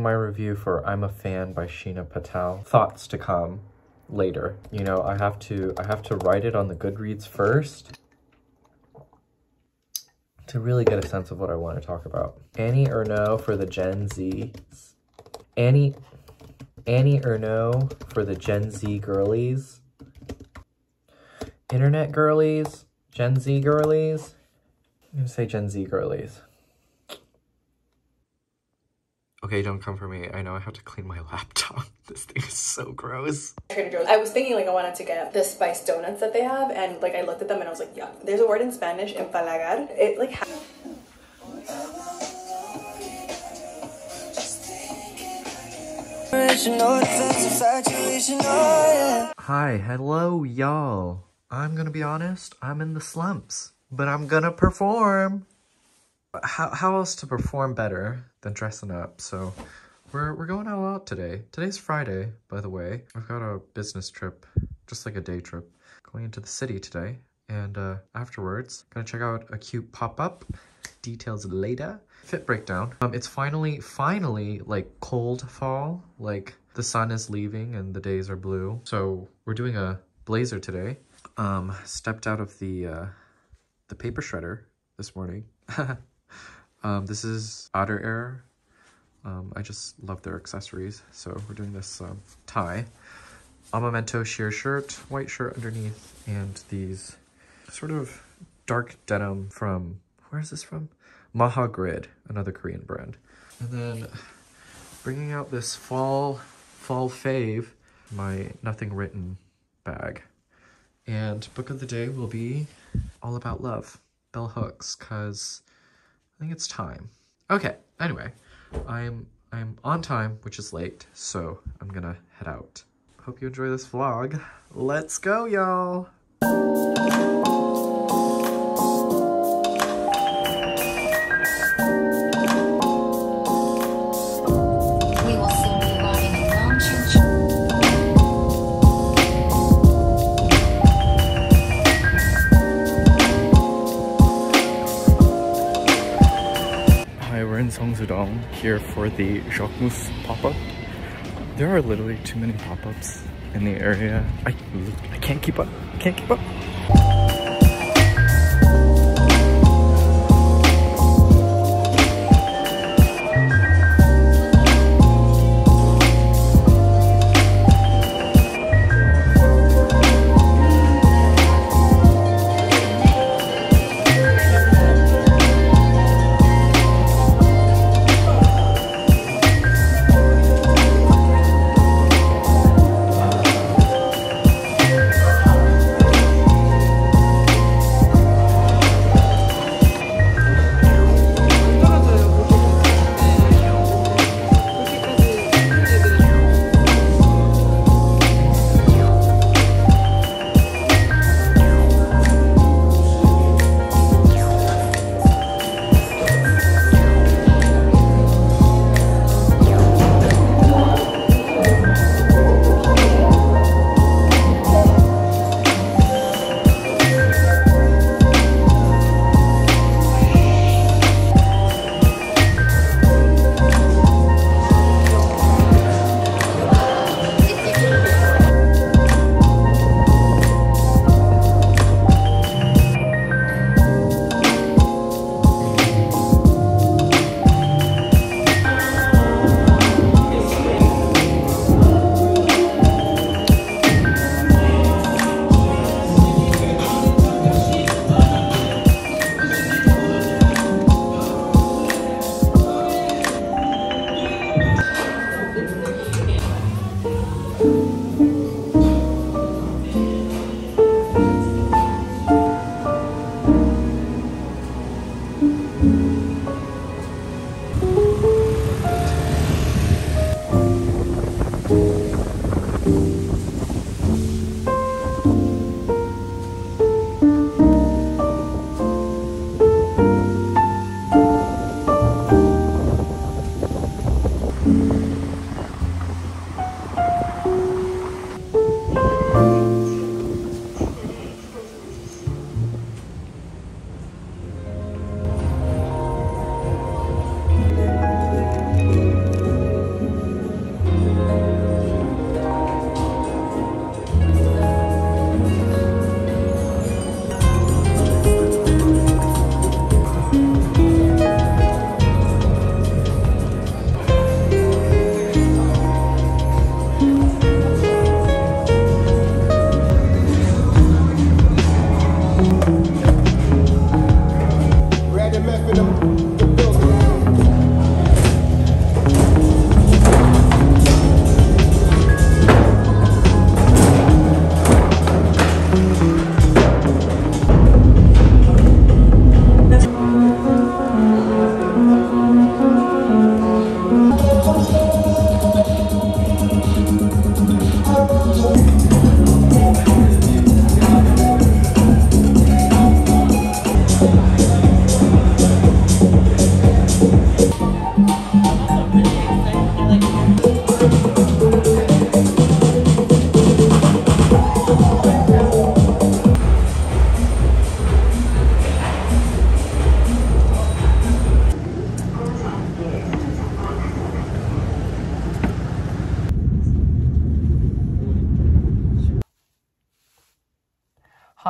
my review for I'm a Fan by Sheena Patel. Thoughts to come later. You know, I have to write it on the Goodreads first to really get a sense of what I want to talk about. Annie or no for the Gen Z. Annie or no for the Gen Z girlies. Internet girlies. Gen Z girlies. I'm gonna say Gen Z girlies. Okay, don't come for me. I know I have to clean my laptop. This thing is so gross. Trader Joe's. I was thinking like I wanted to get the spiced donuts that they have, and like I looked at them and I was like, yeah. There's a word in Spanish, empalagar. It like Hi, hello, y'all. I'm gonna be honest, I'm in the slumps, but I'm gonna perform. How else to perform better than dressing up? So we're going all out today. Today's Friday, by the way. I've got a business trip, just like a day trip, going into the city today. And afterwards, gonna check out a cute pop-up. Details later. Fit breakdown. It's finally like cold fall. Like the sun is leaving and the days are blue. So we're doing a blazer today. Stepped out of the paper shredder this morning. This is Otter Air. I just love their accessories. So we're doing this tie. A Memento sheer shirt, white shirt underneath, and these sort of dark denim from, where is this from? Maha Grid, another Korean brand. And then bringing out this fall fave, my nothing written bag. And book of the day will be All About Love, bell hooks, because I think it's time. Okay, anyway, I'm on time, which is late, so I'm gonna head out. Hope you enjoy this vlog. Let's go, y'all! Sindang here for the Jacquemus pop-up. There are literally too many pop-ups in the area. I can't keep up. Can't keep up.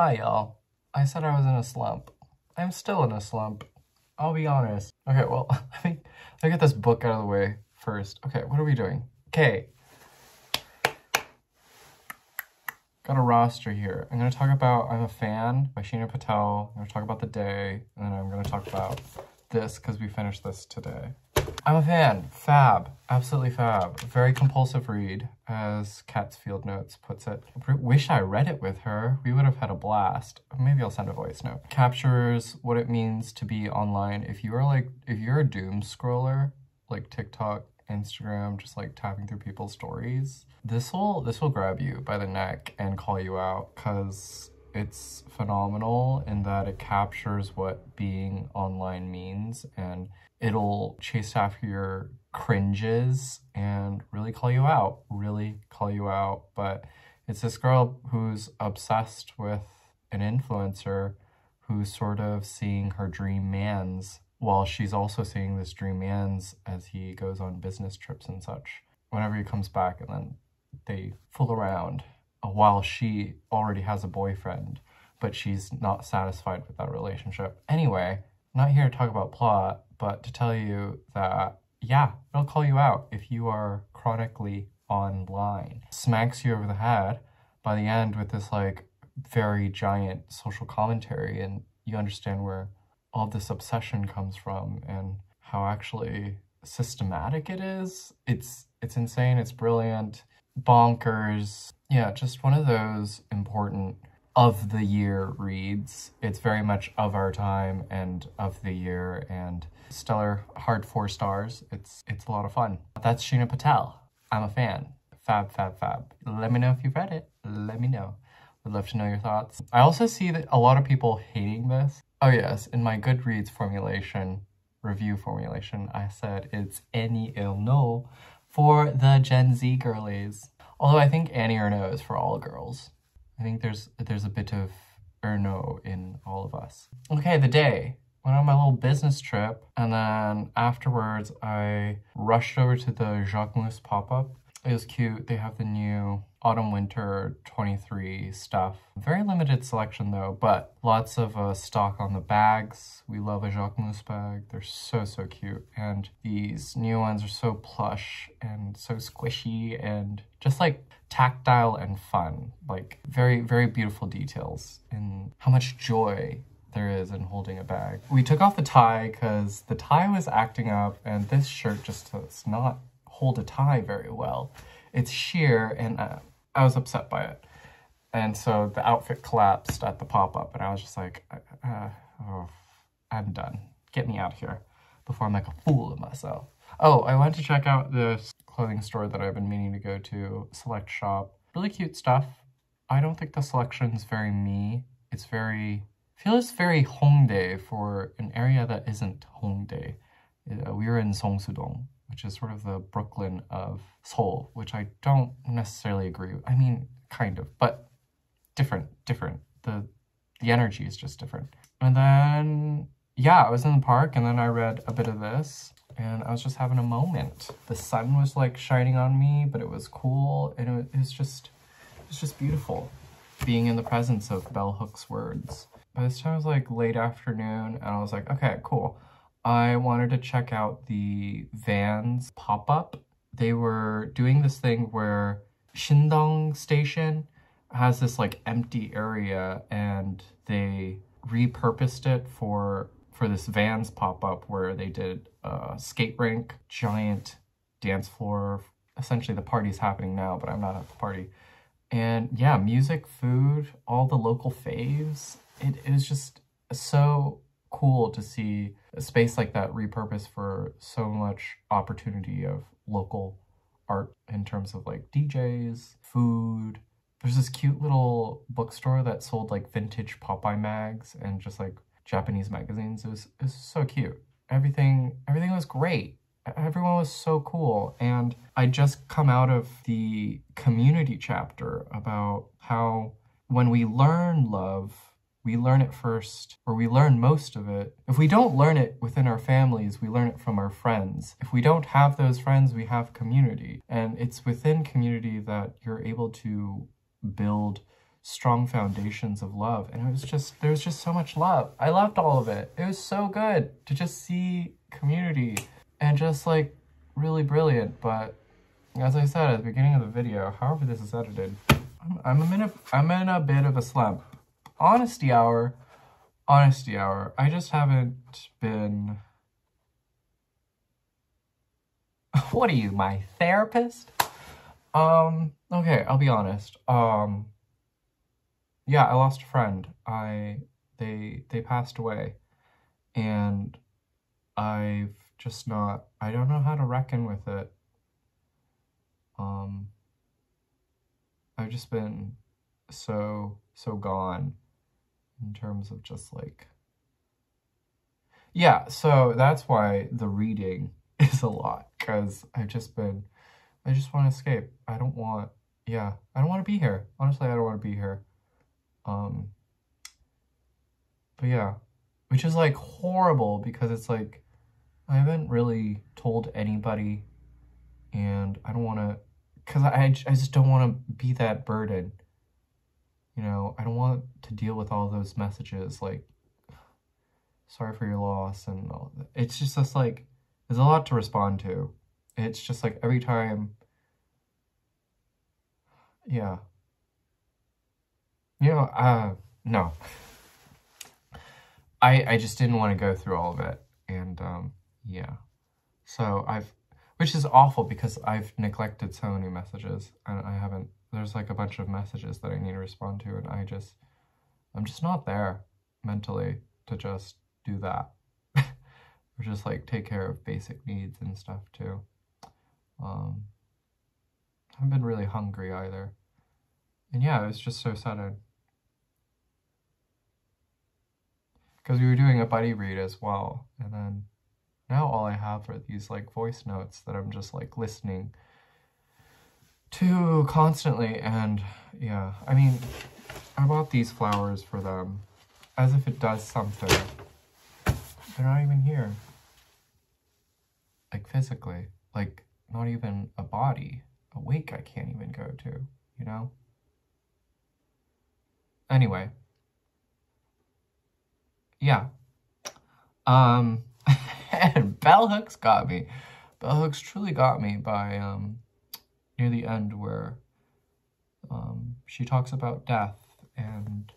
Hi, y'all. I said I was in a slump. I'm still in a slump. I'll be honest. Okay, well, let me get this book out of the way first. Okay, what are we doing? Okay. Got a roster here. I'm going to talk about I'm a Fan by Sheena Patel. I'm going to talk about the day, and then I'm going to talk about this because we finished this today. I'm a Fan. Fab. Absolutely fab. Very compulsive read, as Kat's Field Notes puts it. Wish I read it with her. We would have had a blast. Maybe I'll send a voice note. Captures what it means to be online. If you're a doom scroller, like TikTok, Instagram, just like tapping through people's stories, this will grab you by the neck and call you out, because it's phenomenal in that it captures what being online means, and it'll chase after your cringes and really call you out, But it's this girl who's obsessed with an influencer who's sort of seeing her dream mans, while she's also seeing this dream mans as he goes on business trips and such. Whenever he comes back, and then they fool around while she already has a boyfriend, but she's not satisfied with that relationship. Anyway, I'm not here to talk about plot, but to tell you that, yeah, it'll call you out if you are chronically online. Smacks you over the head by the end with this like very giant social commentary, and you understand where all this obsession comes from and how actually systematic it is. It's insane, it's brilliant, bonkers. Yeah, just one of those important of the year reads. It's very much of our time and of the year, and stellar, hard 4 stars. It's a lot of fun. That's Sheena Patel. I'm a fan. Fab, fab, fab. Let me know if you've read it. Let me know. Would love to know your thoughts. I also see that a lot of people hating this. Oh yes, in my Goodreads review formulation, I said it's any or no for the Gen Z girlies. Although I think any or no is for all girls. I think there's a bit of or no in all of us. Okay, the day. Went on my little business trip, and then afterwards I rushed over to the Jacquemus pop-up. It was cute. They have the new autumn-winter 23 stuff. Very limited selection though, but lots of stock on the bags. We love a Jacquemus bag. They're so, so cute. And these new ones are so plush and so squishy and just like tactile and fun. Like very, very beautiful details and how much joy there is in holding a bag. We took off the tie because the tie was acting up, and this shirt just does not hold a tie very well. It's sheer, and I was upset by it. And so the outfit collapsed at the pop-up, and I was just like, oh, I'm done. Get me out of here before I make a fool of myself. Oh, I went to check out this clothing store that I've been meaning to go to, Select Shop. Really cute stuff. I don't think the selection's very me. It's feels very Hongdae for an area that isn't Hongdae. We were in Seoul, which is sort of the Brooklyn of Seoul, which I don't necessarily agree with. I mean, kind of, but different. The energy is just different. And then, yeah, I was in the park, and then I read a bit of this, and I was just having a moment. The sun was like shining on me, but it was cool, and it was just beautiful being in the presence of Bell Hook's words. By this time it was like late afternoon, and I was like, okay, cool. I wanted to check out the Vans pop-up. They were doing this thing where Sindang station has this like empty area, and they repurposed it for this Vans pop-up where they did a skate rink, giant dance floor. Essentially the party's happening now, but I'm not at the party. And yeah, music, food, all the local faves. It was just so cool to see a space like that repurposed for so much opportunity of local art in terms of like DJs, food. There's this cute little bookstore that sold like vintage Popeye mags and just like Japanese magazines. It was so cute. Everything was great. Everyone was so cool. And I just come out of the community chapter about how when we learn love, we learn it first, or we learn most of it. If we don't learn it within our families, we learn it from our friends. If we don't have those friends, we have community. And it's within community that you're able to build strong foundations of love. And there was just so much love. I loved all of it. It was so good to just see community and just like really brilliant. But as I said at the beginning of the video, however this is edited, I'm in a bit of a slump. Honesty hour. I just haven't been... What are you, my therapist? Okay, I'll be honest. Yeah, I lost a friend. They passed away. And I don't know how to reckon with it. I've just been so gone in terms of just like... Yeah, so that's why the reading is a lot, because I just want to escape. I don't want to be here. Honestly, I don't want to be here. But yeah, which is like horrible because it's like, I haven't really told anybody, and I don't want to, because I just don't want to be that burden. You know, I don't want to deal with all those messages like, sorry for your loss and all that. It's just like, there's a lot to respond to. It's just like every time, yeah. You know, no. I just didn't want to go through all of it. And, yeah. So which is awful because I've neglected so many messages and I haven't, there's like a bunch of messages that I need to respond to and I'm just not there mentally to just do that. Or just like take care of basic needs and stuff too. I haven't been really hungry either. And yeah, it was just so sudden. Because we were doing a buddy read as well. And then now all I have are these like voice notes that I'm just like listening to constantly. And yeah, I mean, I bought these flowers for them as if it does something. They're not even here. Like physically, like not even a body, a wake I can't even go to, you know? Anyway. Yeah. And Bell Hooks got me. Bell Hooks truly got me by near the end where she talks about death and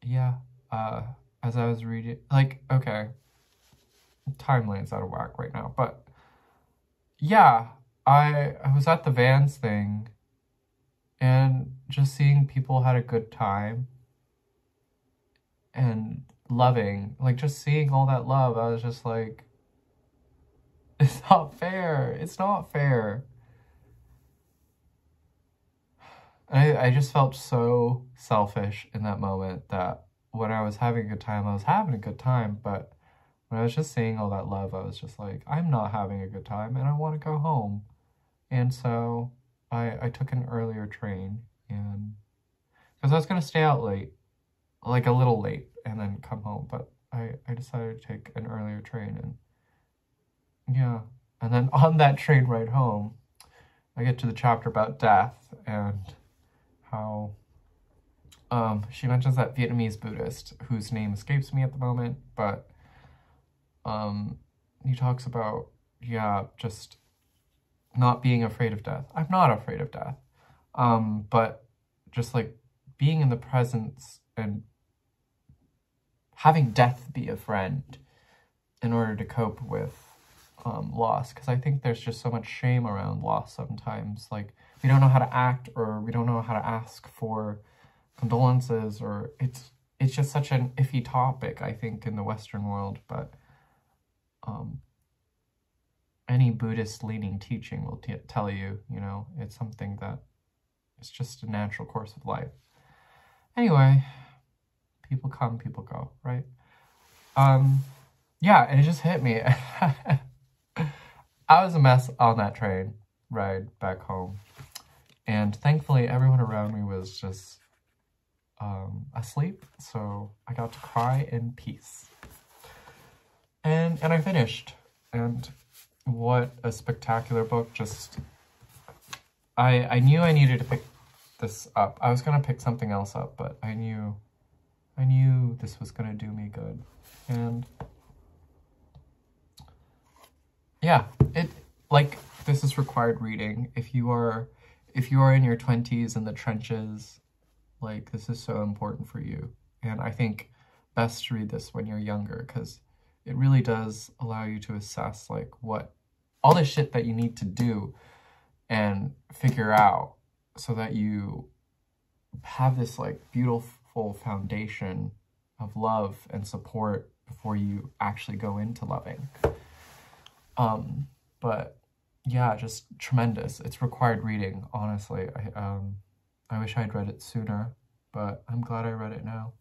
yeah, as I was reading, like, okay, timeline's out of whack right now, but yeah, I was at the Vans thing and just seeing people had a good time and loving, like just seeing all that love, I was just like, it's not fair. It's not fair. I just felt so selfish in that moment that when I was having a good time, I was having a good time, but when I was just seeing all that love, I was just like, I'm not having a good time and I want to go home. And so I took an earlier train and because I was going to stay out late, like a little late and then come home. But I decided to take an earlier train and yeah. And then on that train ride home, I get to the chapter about death and how she mentions that Vietnamese Buddhist whose name escapes me at the moment, but he talks about, yeah, just not being afraid of death. I'm not afraid of death, but just like being in the presence and having death be a friend in order to cope with loss, because I think there's just so much shame around loss sometimes. Like, we don't know how to act or we don't know how to ask for condolences, or it's just such an iffy topic, I think, in the Western world, but any Buddhist-leaning teaching will tell you, you know, it's something that it's just a natural course of life. Anyway, people come, people go, right? Yeah, and it just hit me. I was a mess on that train ride back home. And thankfully, everyone around me was just asleep. So I got to cry in peace. And I finished. And what a spectacular book. Just, I knew I needed to pick this up. I was gonna pick something else up, but I knew this was gonna do me good. And yeah, this is required reading. If you are in your 20s in the trenches, like, this is so important for you. And I think best to read this when you're younger, because it really does allow you to assess, like, what all the shit that you need to do and figure out so that you have this, like, beautiful foundation of love and support before you actually go into loving. But yeah, just tremendous. It's required reading, honestly. I wish I'd read it sooner, but I'm glad I read it now.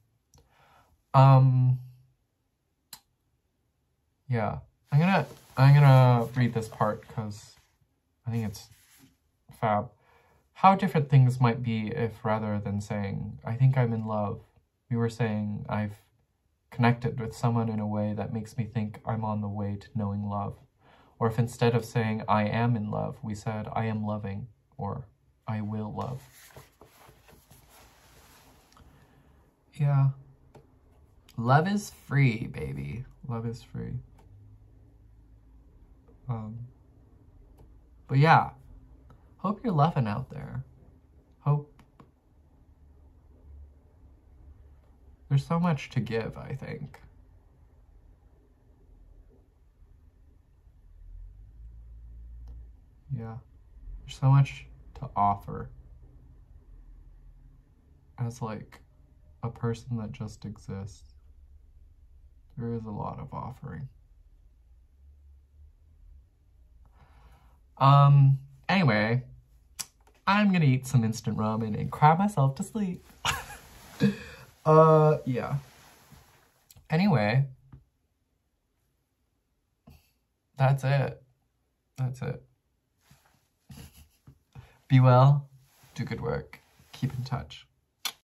Yeah, I'm gonna read this part because I think it's fab. How different things might be if, rather than saying, I think I'm in love, we were saying, I've connected with someone in a way that makes me think I'm on the way to knowing love. Or if instead of saying, I am in love, we said, I am loving, or I will love. Yeah. Love is free, baby. Love is free. But yeah, hope you're loving out there. Hope there's so much to give, I think. Yeah, there's so much to offer as, like, a person that just exists. There is a lot of offering. Anyway, I'm gonna eat some instant ramen and cry myself to sleep. Yeah. Anyway, that's it. That's it. Be well, do good work, keep in touch.